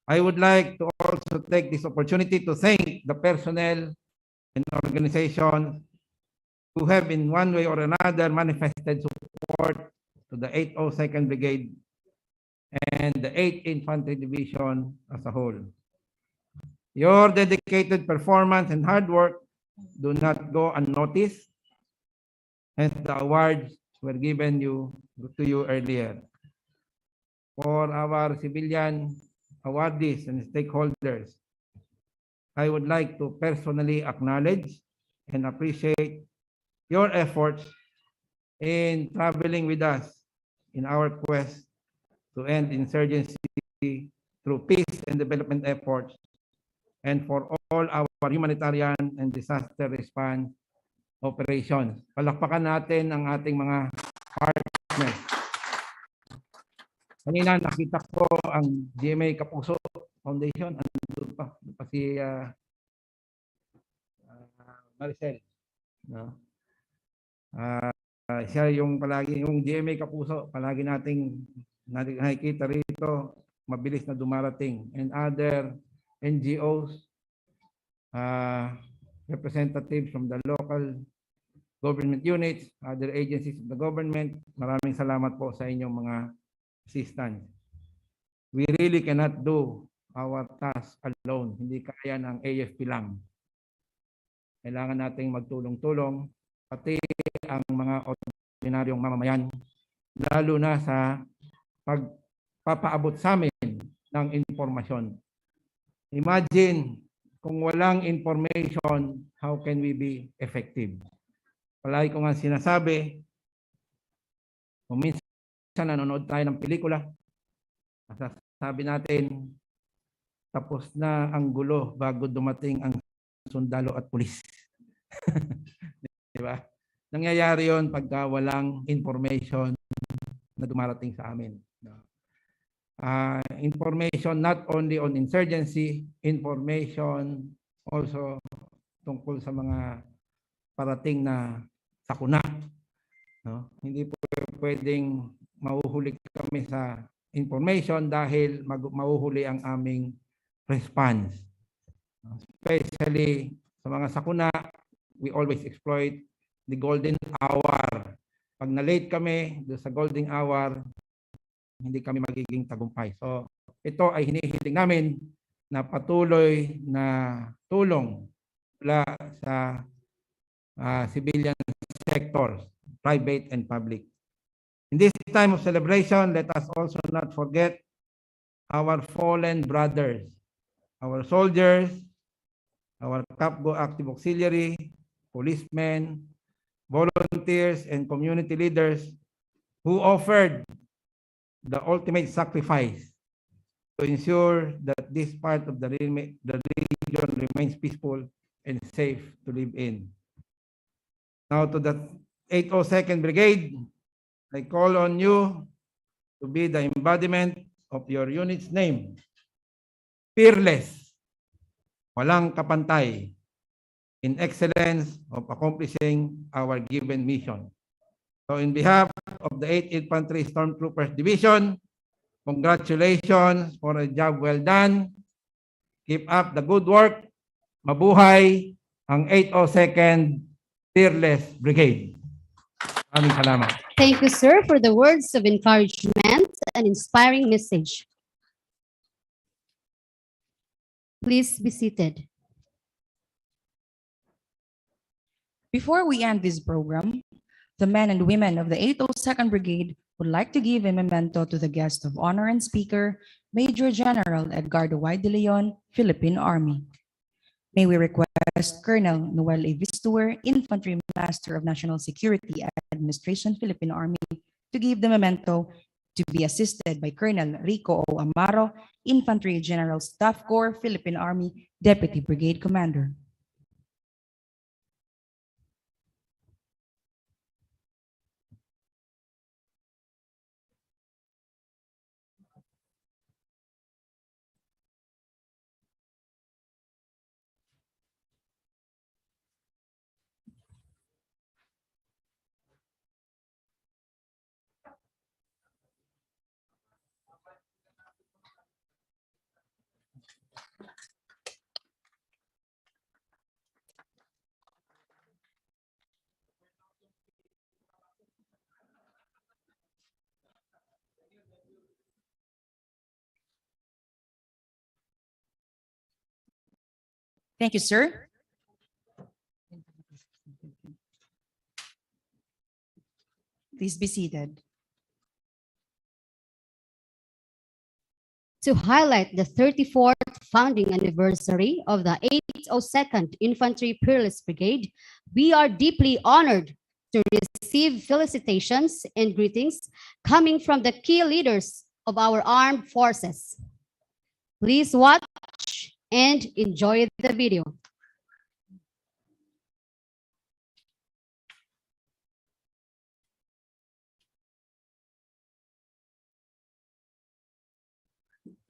I would like to also take this opportunity to thank the personnel and organizations who have in one way or another manifested support to the 802nd Brigade and the 8th Infantry Division as a whole. Your dedicated performance and hard work do not go unnoticed, hence the awards were given to you earlier. For our civilian awardees and stakeholders, I would like to personally acknowledge and appreciate your efforts in traveling with us in our quest to end insurgency through peace and development efforts, and for all our humanitarian and disaster response operations. Palakpakan natin ang ating mga partners. Kanina nakita ko ang GMA Kapuso Foundation. Andun pa si Maricel. No? Siya yung palagi, yung GMA Kapuso, palagi nating nakikita rito, mabilis na dumarating. And other NGOs, representatives from the local government units, other agencies of the government, maraming salamat po sa inyong mga assistance. We really cannot do our task alone. Hindi kaya ng AFP lang. Kailangan nating magtulong-tulong, pati ang mga ordinaryong mamamayan, lalo na sa pagpapaabot sa amin ng informasyon. Imagine, kung walang information, how can we be effective? Palagi ko nga sinasabi, kung minsan nanonood tayo ng pelikula, sabi natin, tapos na ang gulo bago dumating ang sundalo at pulis. Diba? Nangyayari yon pagka walang information na dumarating sa amin. Information not only on insurgency, information also tungkol sa mga parating na sakuna. No? Hindi po pwedeng mahuhuli kami sa information dahil mahuhuli ang aming response. Especially sa mga sakuna, we always exploit the golden hour. Pag na-late kami sa golden hour, hindi kami magiging tagumpay. So, ito ay hinihiling namin na patuloy na tulong mula sa civilian sectors, private and public. In this time of celebration, let us also not forget our fallen brothers, our soldiers, our CAPGO active auxiliary, policemen, volunteers, and community leaders who offered the ultimate sacrifice to ensure that this part of the region remains peaceful and safe to live in. Now to the 802nd Brigade, I call on you to be the embodiment of your unit's name. Peerless, walang kapantay, in excellence of accomplishing our given mission. So in behalf of the 8th Infantry Stormtroopers Division, congratulations for a job well done. Keep up the good work. Mabuhay ang 802nd Peerless Brigade. Maraming salamat. Thank you, sir, for the words of encouragement and inspiring message. Please be seated. Before we end this program, the men and women of the 802nd Brigade would like to give a memento to the guest of honor and speaker, Major General Edgardo Y. De Leon, Philippine Army. May we request Colonel Noel A. Vistuer, Infantry Master of National Security Administration, Philippine Army, to give the memento, to be assisted by Colonel Rico O. Amaro, Infantry General Staff Corps, Philippine Army, Deputy Brigade Commander. Thank you, sir. Please be seated. To highlight the 34th founding anniversary of the 802nd Infantry Peerless Brigade, we are deeply honored to receive felicitations and greetings coming from the key leaders of our armed forces. Please watch and enjoy the video.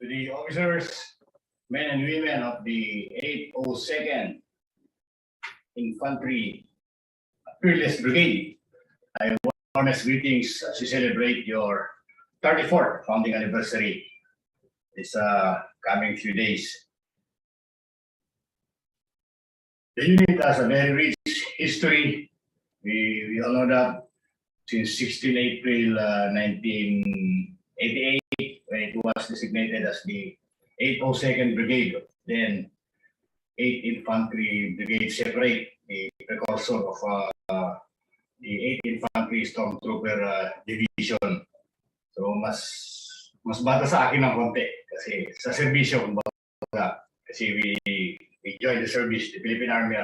To the officers, men and women of the 802nd Infantry Peerless Brigade, I warmest greetings as you celebrate your 34th founding anniversary this coming few days. The unit has a very rich history. We all know that since 16 April 1988, when it was designated as the 802nd Brigade, then 8th Infantry Brigade separate, the precursor of the 8th Infantry Stormtrooper Division. So mas bata sa akin ng konti kasi sa serbisyo, kumbaga, kasi we joined the service, the Philippine Army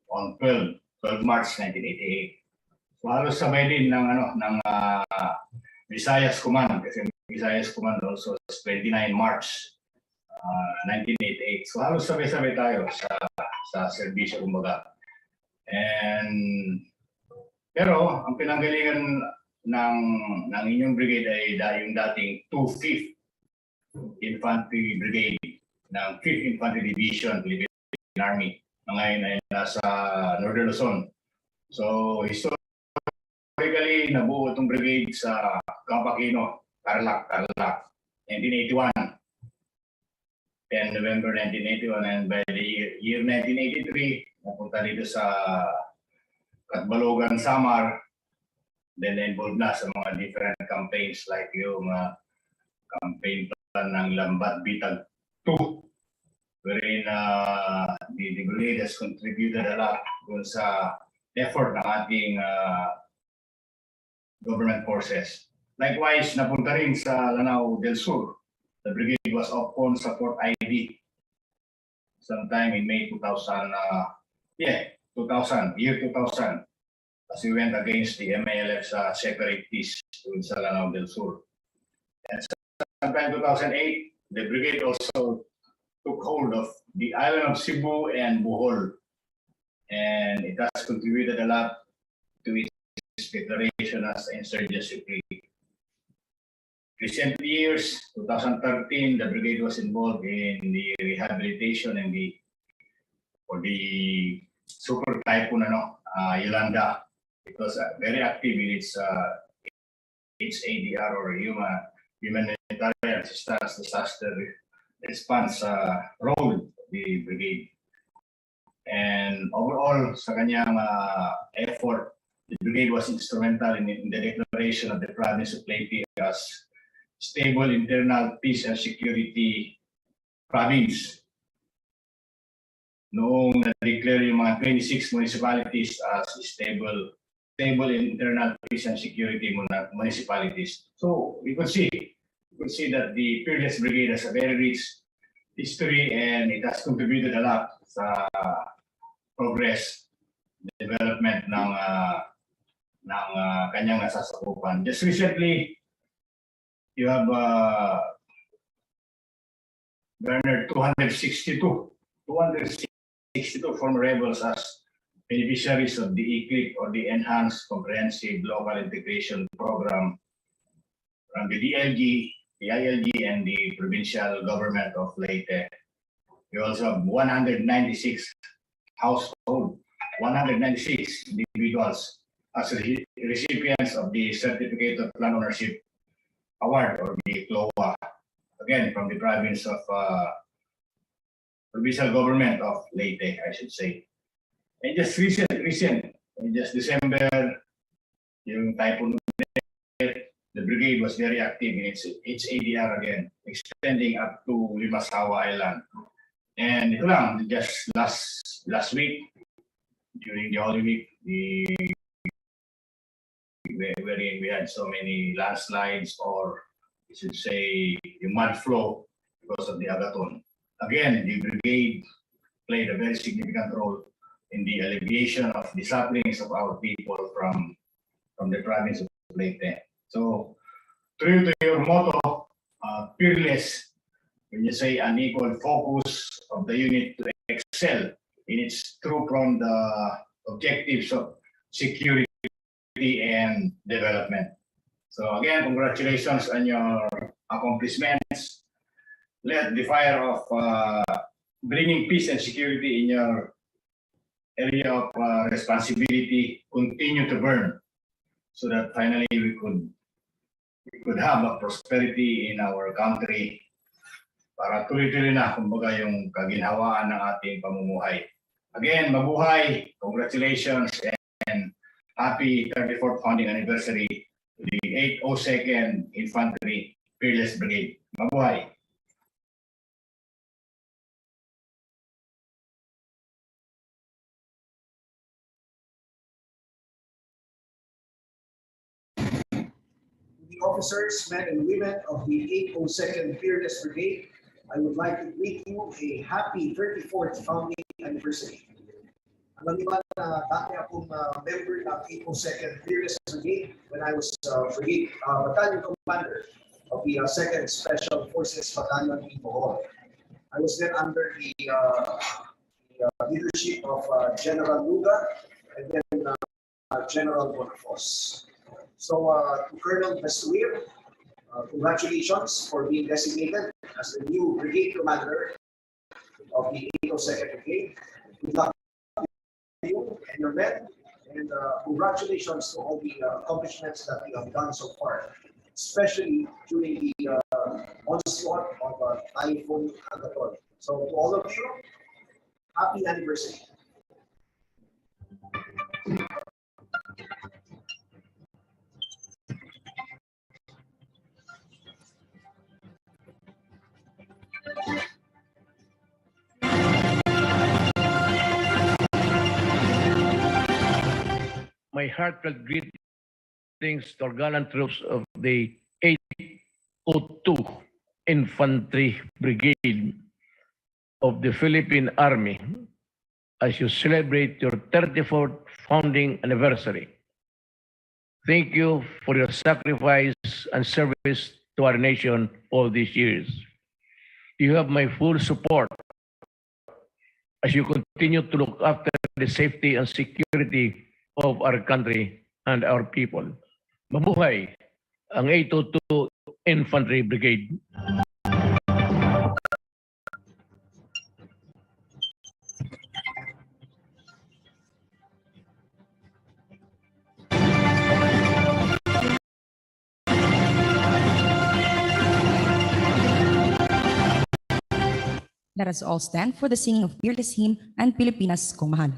on 12 March 1988. So halos sabay din ng Visayas Command, kasi Visayas Command also is 29 March 1988. So halos sabay-sabay tayo sa serbisyo, kumbaga. Pero ang pinanggalingan ng inyong brigade ay yung dating 25th Infantry Brigade ng 5th Infantry Division, Philippine Army, na ngayon ay nasa Northern Luzon. So historically, nabuo itong brigade sa Camp Aquino, Tarlac, 1981. 10 November 1981, and by the year 1983, napunta dito sa Katbalogan, Samar, then involved na sa mga different campaigns like yung campaign plan ng Lambat Bitag 2, wherein the brigade has contributed a lot dun sa effort ng ating government forces. Likewise, napunta rin sa Lanao del Sur the brigade was upon support ID sometime in May 2000, year 2000, as we went against the MALF's separatists in Salanao del Sur. And sometime 2008, the brigade also took hold of the island of Cebu and Bohol, and it has contributed a lot to its declaration as insurgency free. Recent years, 2013, the brigade was involved in the rehabilitation and the super typhoon Yolanda. It was very active in its ADR or humanitarian assistance disaster response role of the brigade. And overall, sa kanyang effort, the brigade was instrumental in the declaration of the province of Leyte as stable internal peace and security province. Noong na-declare yung mga 26 municipalities as stable internal peace and security municipalities. So we could see that the Peerless Brigade has a very rich history and it has contributed a lot sa progress, development ng kanyang nasasakupan. Just recently, you have garnered 262 former rebels as beneficiaries of the ECLIP or the Enhanced Comprehensive Local Integration Program from the DLG, the ILG, and the provincial government of Leyte. You also have 196 households, 196 individuals as recipients of the Certificate of Land Ownership Award or the CLOA, again from the province of provincial government of Leyte, I should say. And just recent, in just December, yung typhoon, the brigade was very active in its ADR again, extending up to Limasawa Island. And ito lang, just last week, during the Holy Week, wherein we had so many landslides, or we should say the mud flow because of the Agaton. Again, the brigade played a very significant role in the alleviation of the sufferings of our people from the province of Leyte. So, true to your motto, fearless, when you say an equal focus of the unit to excel in its two-pronged objectives of security and development. So again, congratulations on your accomplishments. Let the fire of bringing peace and security in your area of responsibility continue to burn, so that finally we could have a prosperity in our country para tuloy-tuloy na kumbaga yung kaginhawaan ng ating pamumuhay. Again, mabuhay, congratulations, and happy 34th founding anniversary to the 802nd Infantry Peerless Brigade. Mabuhay! The officers, men and women of the 802nd Peerless Brigade, I would like to greet you a happy 34th founding anniversary. Alam niyo ba na dati akong member ng 802nd Peerless Brigade when I was battalion commander of the 2nd Special Forces Battalion in Bohol. I was then under the leadership of General Luga and then General Bonafos. So to Colonel Bestuir, congratulations for being designated as the new brigade commander of the 802nd Brigade. Good luck to you and your men, and congratulations to all the accomplishments that we have done so far, especially during the onslaught of Typhoon Agaton. So to all of you, happy anniversary. My heartfelt greetings to our gallant troops of the 802 Infantry Brigade of the Philippine Army as you celebrate your 34th founding anniversary. Thank you for your sacrifice and service to our nation all these years. You have my full support as you continue to look after the safety and security of our country and our people. Mabuhay ang 802 Infantry Brigade. Let us all stand for the singing of Peerless Hymn and Pilipinas Kung Mahal.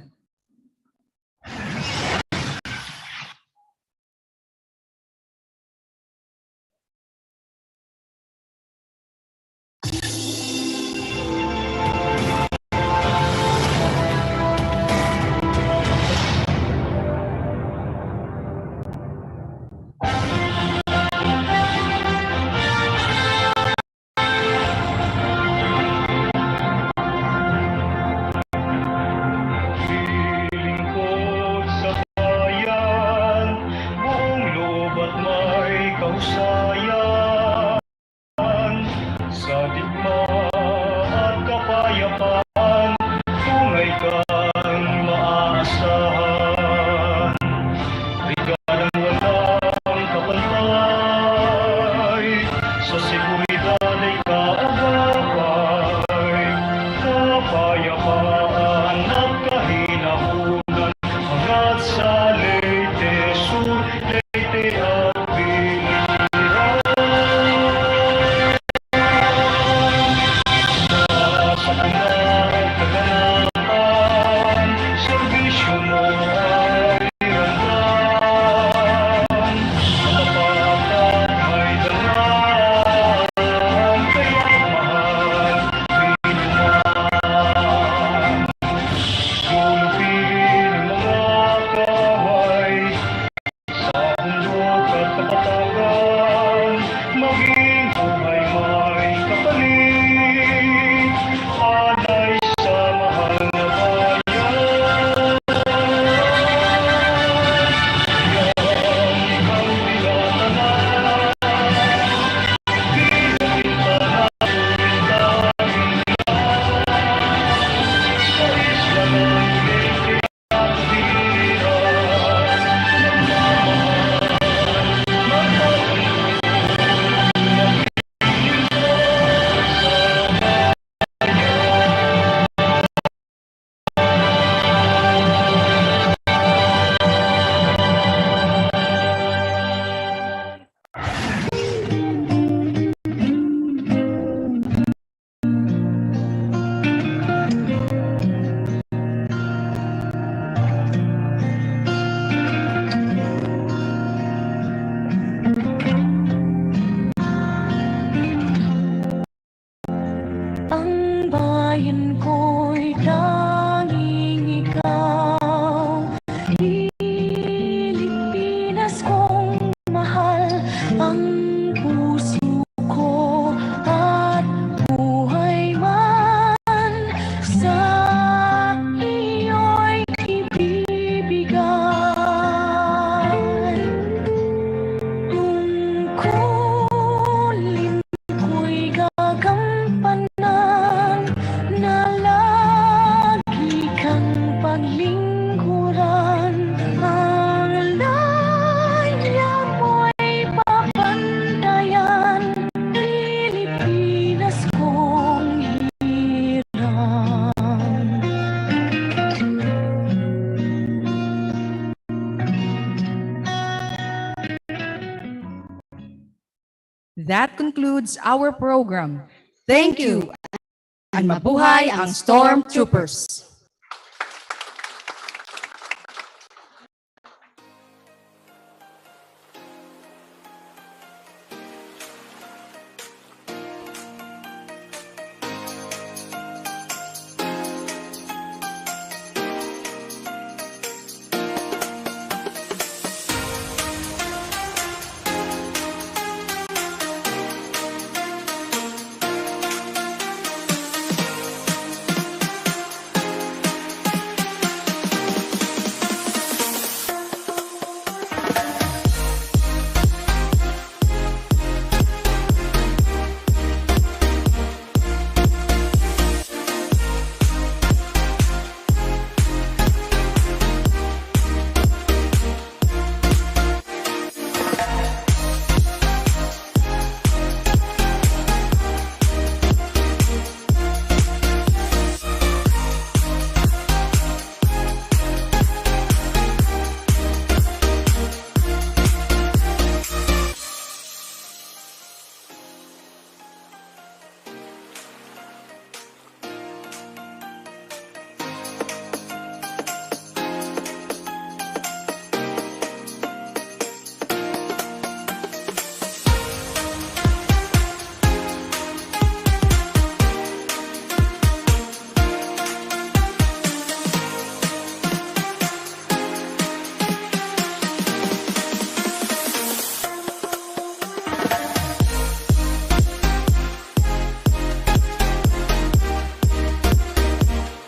That concludes our program. Thank you, and mabuhay ang Stormtroopers!